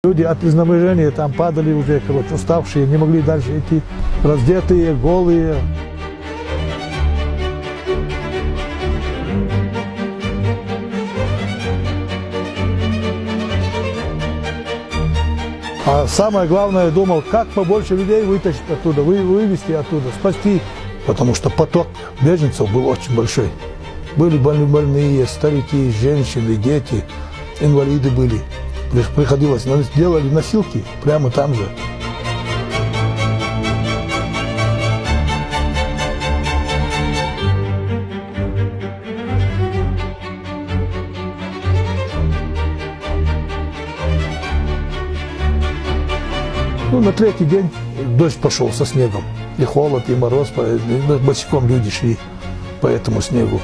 Люди от изнеможения там падали уже, короче, уставшие, не могли дальше идти, раздетые, голые. А самое главное, я думал, как побольше людей вытащить оттуда, вывести оттуда, спасти. Потому что поток беженцев был очень большой. Были больные, старики, женщины, дети, инвалиды были. Приходилось, делали носилки прямо там же. Ну, на третий день дождь пошел со снегом. И холод, и мороз, босиком люди шли по этому снегу.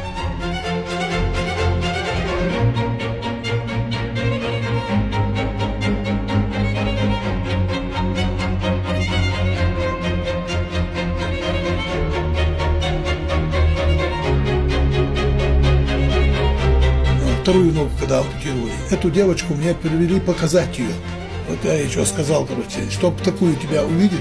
Вторую ногу, когда ампутировали, эту девочку мне привели показать ее. Вот я еще сказал, короче, чтобы такую тебя увидеть,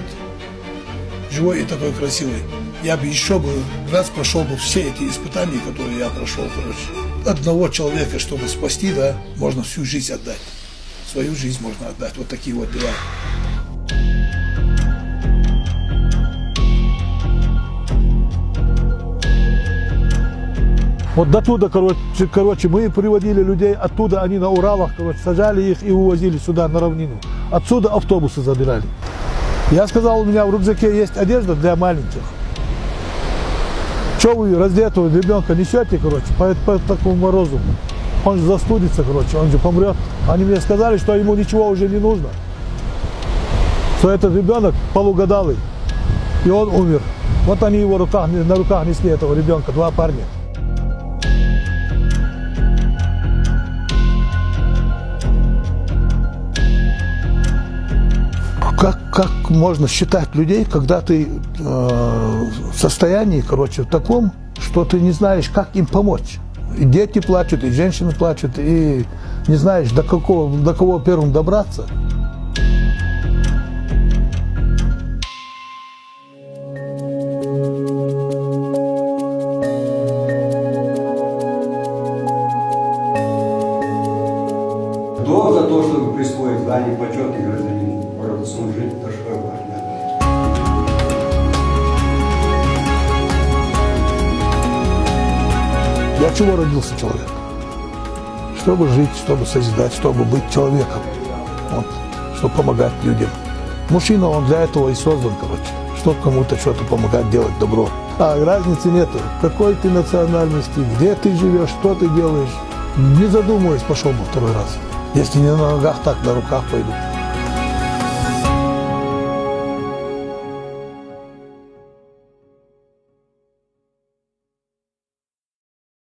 живой и такой красивый, я бы еще бы раз прошел бы все эти испытания, которые я прошел, короче. Одного человека, чтобы спасти, да, можно всю жизнь отдать. Свою жизнь можно отдать. Вот такие вот дела. Вот до туда, короче, мы приводили людей, оттуда они на Уралах, короче, сажали их и увозили сюда, на равнину. Отсюда автобусы забирали. Я сказал, у меня в рюкзаке есть одежда для маленьких. Что вы раздетого ребенка несете, короче, по такому морозу? Он же застудится, короче, он же помрет. Они мне сказали, что ему ничего уже не нужно. Что этот ребенок полугодалый, и он умер. Вот они его на руках несли, этого ребенка, два парня. Как можно считать людей, когда ты в состоянии, короче, в таком, что ты не знаешь, как им помочь. И дети плачут, и женщины плачут, и не знаешь, до кого первым добраться. Кто за то, чтобы присвоить звание почетный гражданин города Сунжи Ташкова? Для чего родился человек? Чтобы жить, чтобы созидать, чтобы быть человеком. Вот, чтобы помогать людям. Мужчина, он для этого и создан, короче. Чтобы кому-то что-то помогать, делать добро. А разницы нету. Какой ты национальности, где ты живешь, что ты делаешь. Не задумываясь, пошел бы второй раз. Если не на ногах, так на руках пойду.